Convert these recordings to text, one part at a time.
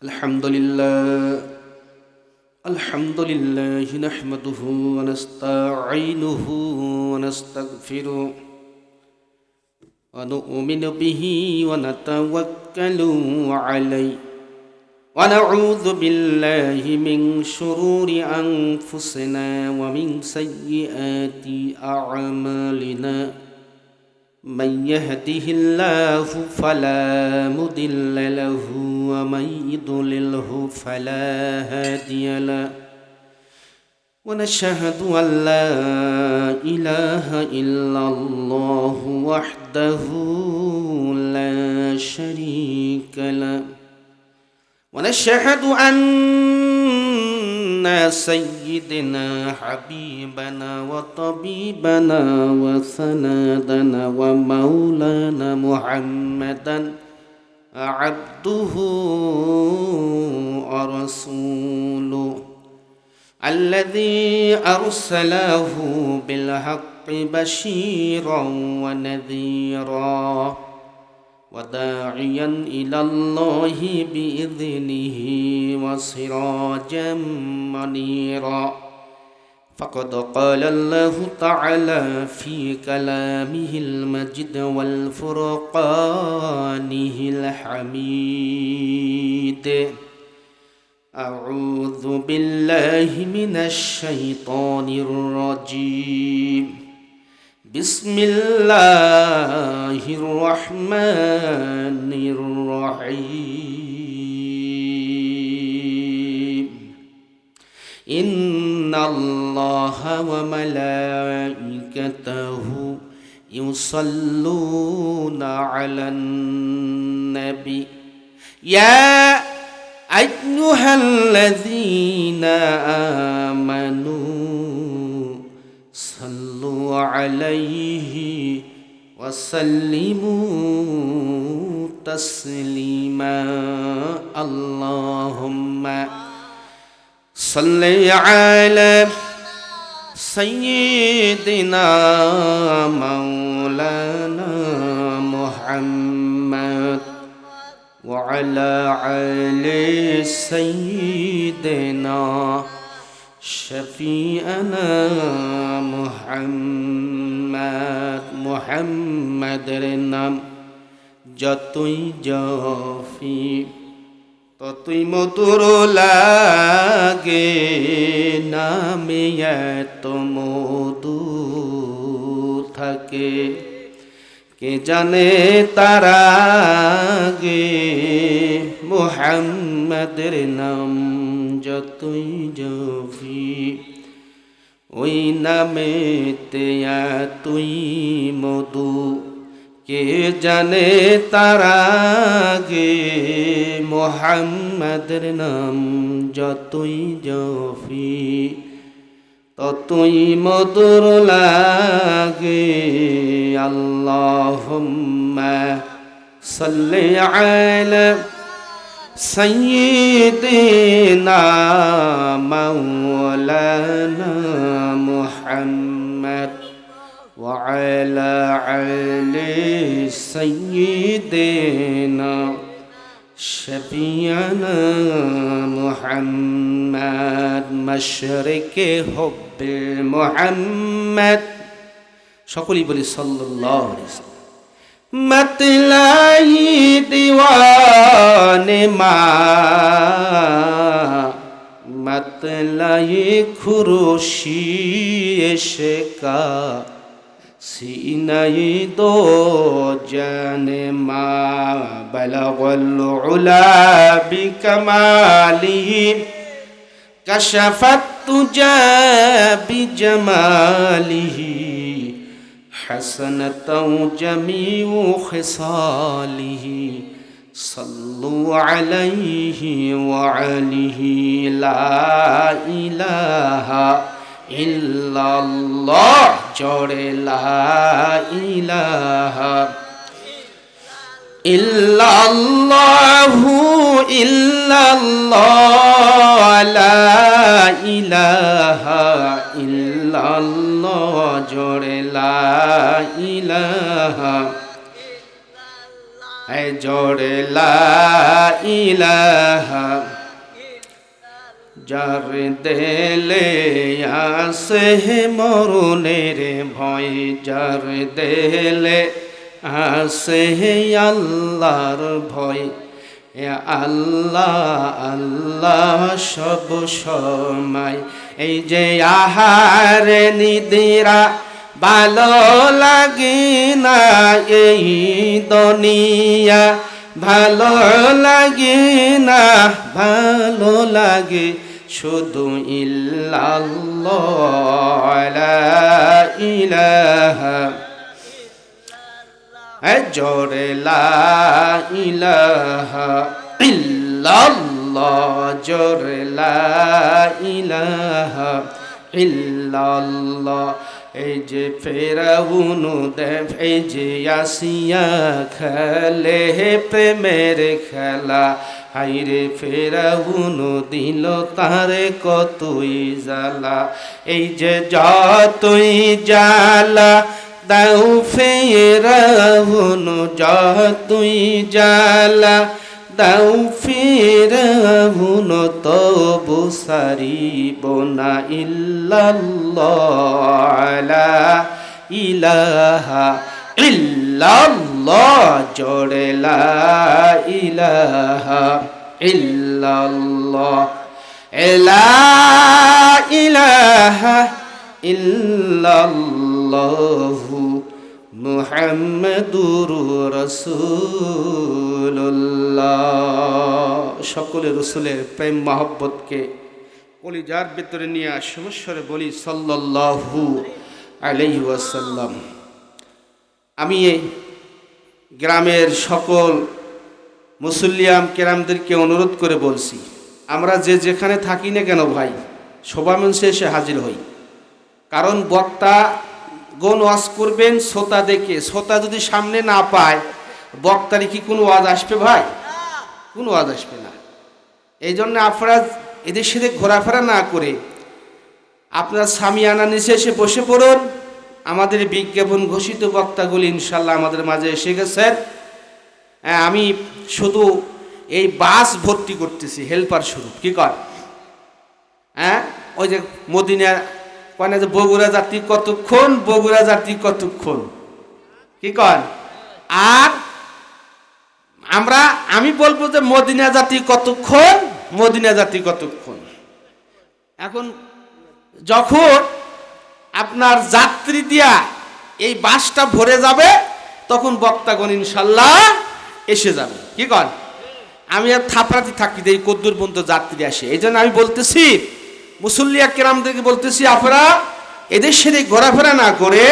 الحمد لله الحمد لله نحمده ونستعينه ونستغفره ونؤمن به ونتوكل عليه ونعوذ بالله من شرور أنفسنا ومن سيئات أعمالنا من يهده الله فلا مضل له ومن يضلله فلا هادي له ونشهد أن لا إله إلا الله وحده لا شريك له ونشهد أن سيدنا حبيبنا وطبيبنا وسندنا ومولانا محمدا عبده ورسوله الذي أرسله بالحق بشيرا ونذيرا وداعيا إلى الله بإذنه وسراجا منيرا فقد قال الله تعالى في كلامه المجيد والفرقانه الحميد أعوذ بالله من الشيطان الرجيم بسم الله الرحمن الرحيم إن الله وملائكته يصلون على النبي يا أيها الذين آمنوا صلوا عليه وسلموا تسليما اللهم صل على سيدنا مولانا محمد وعلى آل سيدنا شفيعنا মুহাম্মাদের নাম যতই জপি ততই মধুর লাগে, নামে এত মধু থাকে কে জানে তার আগে। মুহাম্মাদের নাম যতই জপি ওই নামেতে তুই মধু কে জানে তার আগে। মুহাম্মাদের নাম যতই জপি ততই মধুর লাগে। আল্লাহুম্মা সাল্লি আলা سيدنا مولانا محمد وعلى آل سيدنا شفيعنا محمد مشرق حب محمد সকলেই বলি সাল্লাল্লাহু আলাইহি ওয়াসাল্লাম। मतलाई दीवाने मतलाई खुरुशी का सीनाई दो जाने बलगल उला बिकमाली कशफत तुजा बिजमालिही हसनतौ जमीउ खिसालिही सल्लु अलैहि व आलिहि ला इलाहा इल्लल्लाह जोड़े ला इलाहा इल्लल्लाहु इल्लल्लाह ला इलाहा इल्लल्लाह जोड़े ला इलाहा জোরে লা ইলাহা যার দেলে আসে মরণের ভয়, যার দেলে আসে আল্লাহর ভয়, আল্লাহ আল্লাহ সব সময়। এই যে আহার নিদ্রা ভালো লাগে না, এই দুনিয়া ভালো লাগে না, ভালো লাগে শুধু ইল্লাল্লাহ লা ইলাহা জোরে লা ইলাহা ইল্লাল্লাহ, জোরে লা ইলাহা ইল্লাল্লাহ। এই যে ফেরাউন দেব, এই যে আসিয়া খেলে প্রেমের খেলা, হাইরে ফেরাউন দিল তারে কতই জ্বালা। এই যে যতই জ্বালা দাও ফেরাউন, যতই জ্বালা দাও ফেরাউন, তবু সারিব না ইল্লাল্লাহ লা ইলাহা ইল্লাল্লাহ, জোরে লা ইলাহা ইল্লাল্লাহ, লা ইলাহা ইল্লাল্লাহু মুহাম্মাদুর রাসূলুল্লাহ। সকলে রসুলের প্রেম মহব্বতকে কলিজার ভিতরে নিয়ে সমস্বরে বলি সাল্লাল্লাহু আলাইহি ওয়াসাল্লাম। আমি এই গ্রামের সকল মুসল্লিয়াম কেরামদেরকে অনুরোধ করে বলছি, আমরা যে যেখানে থাকি না কেন ভাই, সভা মঞ্চে এসে হাজির হই। কারণ বক্তা গণ ওয়াজ করবেন শ্রোতা দেখে, শ্রোতা যদি সামনে না পায় বক্তারই কি কোনো ওয়াজ আসবে ভাই? কোনো ওয়াজ আসবে না। এই জন্য আপনারা এদের সাথে ঘোরাফেরা না করে আপনার সামিয়ানা নিচে এসে বসে পড়ুন। আমাদের বিজ্ঞাপন ঘোষিত বক্তাগুলি ইনশাল্লাহ আমাদের মাঝে এসে গেছেন। আমি শুধু এই বাস ভর্তি করতেছি হেল্পার স্বরূপ। কি কর? ওই যে মদিনা কয় যে বগুড়া যাত্রী কতক্ষণ, বগুড়া যাত্রী কতক্ষণ, কি কর? আর আমি বলবো যে মদিনা যাত্রী কতক্ষণ, মদিনা যাত্রী কতক্ষণ। এখন যখন আপনার যাত্রী দিয়া এই বাসটা ভরে যাবে তখন বক্তাগণ ইনশাল্লাহ এসে যাবে। কি কর? আমি আর থাপড়াতে থাকি এই কদ্দুর পর্যন্ত যাত্রী আসে। এই জন্য আমি বলতেছি মুসল্লিয়া কেরামদেরকে বলতেছি, আপনারা এদের সাথে ঘোরাফেরা না করে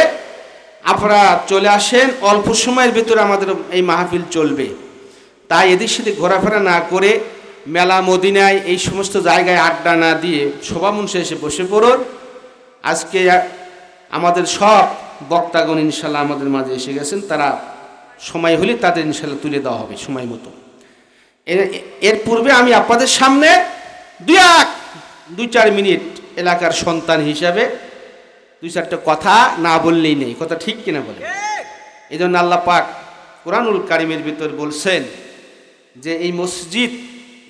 আপনারা চলে আসেন। অল্প সময়ের ভিতরে আমাদের এই মাহফিল চলবে, তাই এদের সাথে ঘোরাফেরা না করে মেলা মদিনায় এই সমস্ত জায়গায় আড্ডা না দিয়ে সভা মঞ্চে এসে বসে পড়ুন। আজকে আমাদের সব বক্তাগণ ইনশাল্লাহ আমাদের মাঝে এসে গেছেন, তারা সময় হলে তাদের ইনশাল্লাহ তুলে দেওয়া হবে সময় মতো। এর পূর্বে আমি আপনাদের সামনে দুই চার মিনিট এলাকার সন্তান হিসাবে দুই চারটা কথা না বললেই নেই, কথা ঠিক কিনা বলে। এই জন্য আল্লাহ পাক কুরআনুল কারীমের ভিতর বলছেন যে এই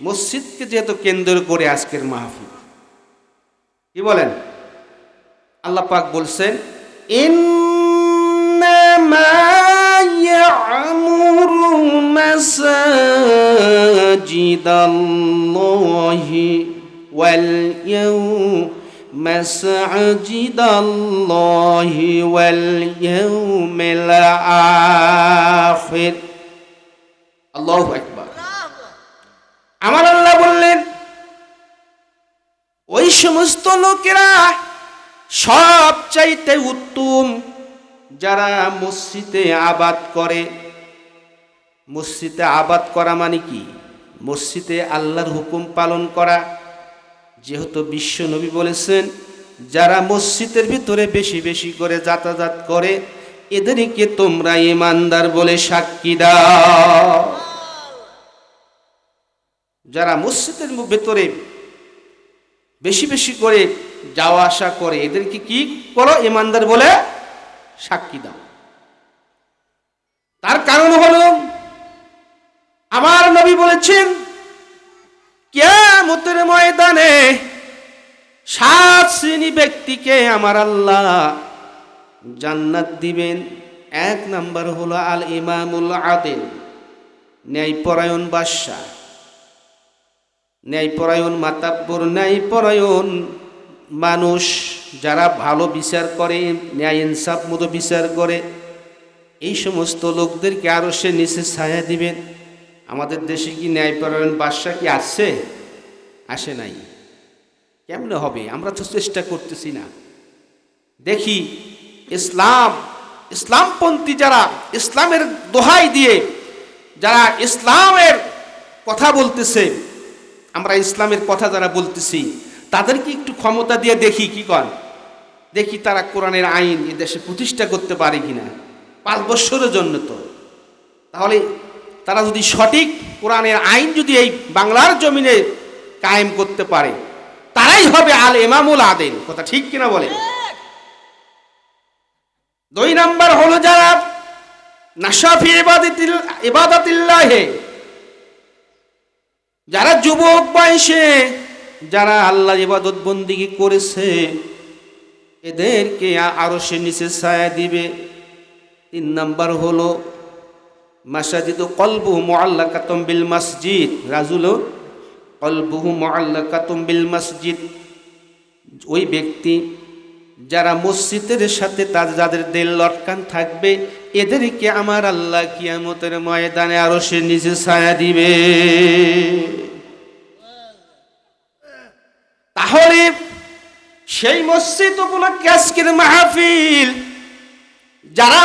মসজিদকে যেহেতু কেন্দ্র করে আজকের মাহফিল, কি বলেন? আল্লাহ পাক বলছেন ইন্নামা ইয়া'মুরু মাসাজিদাল্লাহি ওয়াল মাসাজিদাল্লাহি ওয়াল ইয়াউমিল আখির। আল্লাহু আকবার। আমার আল্লাহ বললেন ওই সমস্ত লোকেরা সবচাইতে উত্তম যারা মসজিদে আবাদ করে। মসজিদে আবাদ করা মানে কি? মসজিদে আল্লাহর হুকুম পালন করা। যেহেতু বিশ্ব নবী বলেছেন যারা মসজিদের ভিতরে বেশি বেশি করে যাতায়াত করে এদেরকে তোমরা ঈমানদার বলে সাক্ষী দাও। যারা মসজিদের ভিতরে বেশি বেশি করে যাওয়া আসা করে এদেরকে কি করো? ঈমানদার বলে সাক্ষী দাও। তার কারণ হলো আমার নবী বলেছেন কিয়ামতের ময়দানে 7 শ্রেণী ব্যক্তিকে আমার আল্লাহ জান্নাত দিবেন। 1 নাম্বার হলো আল ইমামুল আদিল, ন্যায়পরায়ণ বাদশা, ন্যায়পরায়ণ মাতাব্বর, ন্যায়পরায়ণ মানুষ যারা ভালো বিচার করে, ন্যায় ইনসাফ মতো বিচার করে, এই সমস্ত লোকদেরকে আরো সে নিচে ছায়া দিবেন। আমাদের দেশে কি ন্যায়পরায়ণ বাদশা কি আসছে? আসে নাই। কেমনে হবে? আমরা তো চেষ্টা করতেছি না। দেখি ইসলামপন্থী যারা, ইসলামের দোহাই দিয়ে যারা ইসলামের কথা বলতেছে, আমরা ইসলামের কথা যারা বলতেছি তাদেরকে একটু ক্ষমতা দিয়ে দেখি কি কর, দেখি তারা কোরআনের আইন এ দেশে প্রতিষ্ঠা করতে পারে কিনা। 5 বছরের জন্য তো, তাহলে তারা যদি সঠিক কোরআনের আইন যদি এই বাংলার জমিনে কায়েম করতে পারে, তারাই হবে আল ইমামুল আদিল। কথা ঠিক কিনা বলে? 2 নাম্বার হলো যারা নাশাফি ইবাদাতিল্লাহে, যারা যুবক বয়সে যারা আল্লাহর ইবাদত বন্দেগী করেছে, এদেরকে আরশের নিচে ছায়া দিবে। 3 নাম্বার হলো মাসাজিদু কলবুহু মুআল্লাকাতুম বিল মসজিদ, রাজুলু কলবুহু মুআল্লাকাতুম বিল মসজিদ, ওই ব্যক্তি যারা মসজিদের সাথে যাদের দিল লটকান থাকবে, এদেরকে আমার আল্লাহ কিয়ামতের ময়দানে আরশের নিচে ছায়া দিবে। তাহলে সেই মসজিদ উপলক্ষে আজকের মাহফিল, যারা